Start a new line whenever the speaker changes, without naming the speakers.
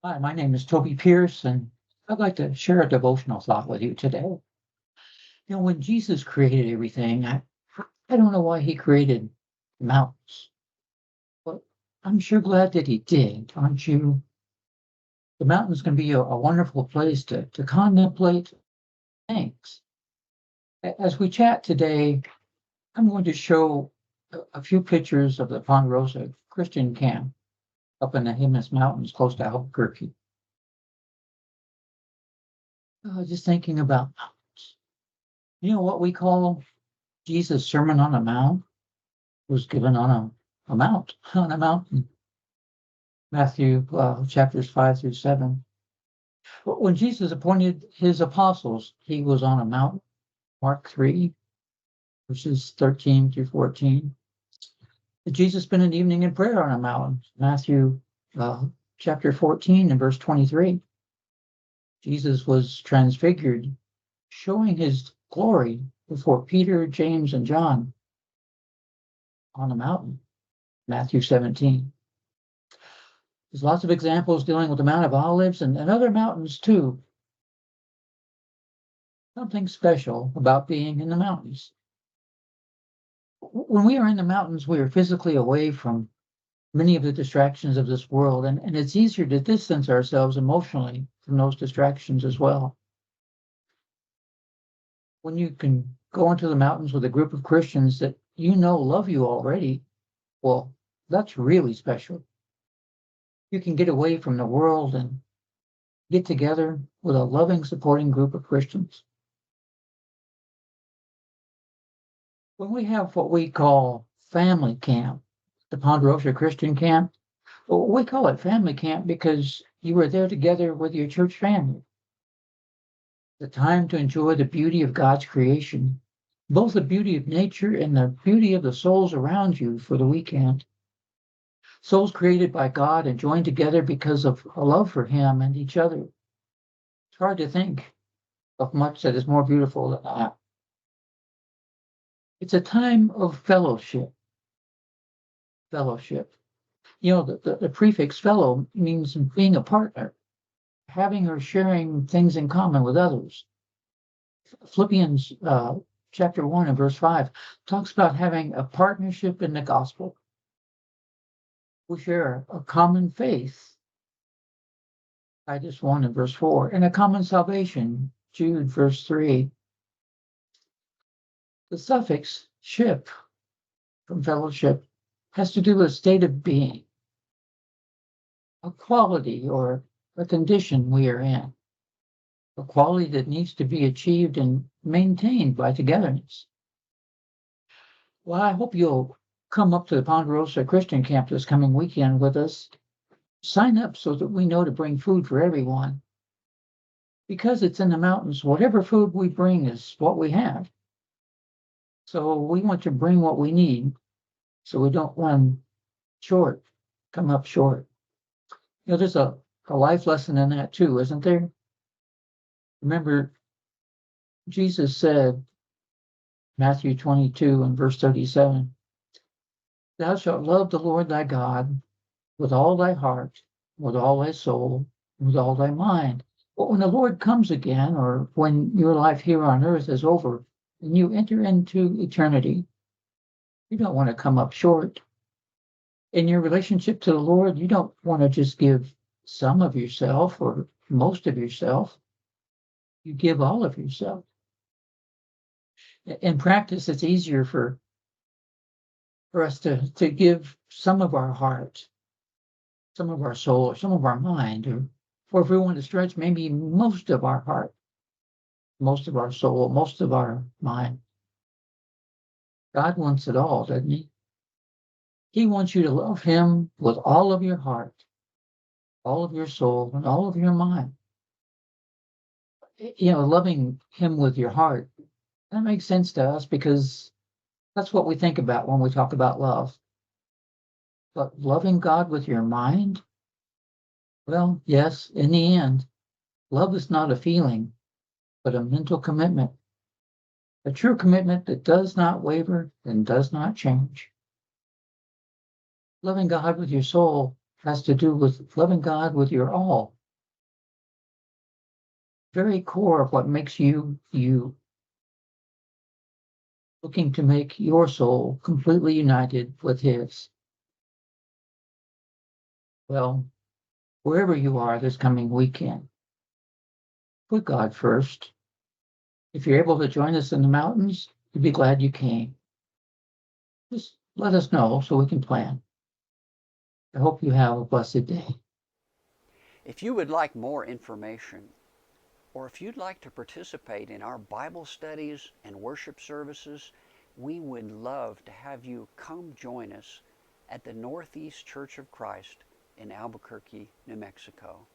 Hi, my name is Toby Pierce, and I'd like to share a devotional thought with you today. When Jesus created everything, I don't know why he created mountains, but I'm sure glad that he did, aren't you? The mountains can be a wonderful place to contemplate things. As we chat today, I'm going to show a few pictures of the Ponderosa Christian camp up in the Jemez Mountains close to Albuquerque. Just thinking about mountains. What we call Jesus' Sermon on the Mount was given on a mount, on a mountain. Matthew chapters 5 through 7. When Jesus appointed his apostles, he was on a mountain. Mark 3, verses 13 through 14. Jesus spent an evening in prayer on a mountain. Matthew chapter 14 and verse 23. Jesus was transfigured, showing his glory before Peter, James, and John on a mountain. Matthew 17. There's lots of examples dealing with the Mount of Olives and other mountains too. Something special about being in the mountains. When we are in the mountains, we are physically away from many of the distractions of this world, and it's easier to distance ourselves emotionally from those distractions as well. When you can go into the mountains with a group of Christians that love you already, well, that's really special. You can get away from the world and get together with a loving, supporting group of Christians. When we have what we call family camp, the Ponderosa Christian camp, we call it family camp because you were there together with your church family. The time to enjoy the beauty of God's creation, both the beauty of nature and the beauty of the souls around you for the weekend. Souls created by God and joined together because of a love for Him and each other. It's hard to think of much that is more beautiful than that. It's a time of fellowship. Fellowship. The prefix fellow means being a partner, having or sharing things in common with others. Philippians chapter 1 and verse 5 talks about having a partnership in the gospel. We share a common faith, Titus 1 and verse 4, and a common salvation, Jude verse 3. The suffix ship from fellowship has to do with a state of being, a quality or a condition we are in, a quality that needs to be achieved and maintained by togetherness. Well, I hope you'll come up to the Ponderosa Christian Camp this coming weekend with us. Sign up so that we know to bring food for everyone. Because it's in the mountains, whatever food we bring is what we have. So we want to bring what we need so we don't run short, come up short. There's a life lesson in that too, isn't there? Remember, Jesus said, Matthew 22 and verse 37, "Thou shalt love the Lord thy God with all thy heart, with all thy soul, with all thy mind." But when the Lord comes again, or when your life here on earth is over, and you enter into eternity, you don't want to come up short. In your relationship to the Lord, you don't want to just give some of yourself or most of yourself. You give all of yourself. In practice, it's easier for us to give some of our heart, some of our soul, or some of our mind, or if we want to stretch, maybe most of our heart, most of our soul, most of our mind. God wants it all, doesn't He? He wants you to love Him with all of your heart, all of your soul, and all of your mind. Loving Him with your heart, that makes sense to us because that's what we think about when we talk about love. But loving God with your mind? Well, yes, in the end, love is not a feeling, but a mental commitment. A true commitment that does not waver and does not change. Loving God with your soul has to do with loving God with your all. Very core of what makes you, you. Looking to make your soul completely united with His. Well, wherever you are this coming weekend, put God first. If you're able to join us in the mountains, we'd be glad you came. Just let us know so we can plan. I hope you have a blessed day.
If you would like more information, or if you'd like to participate in our Bible studies and worship services, we would love to have you come join us at the Northeast Church of Christ in Albuquerque, New Mexico.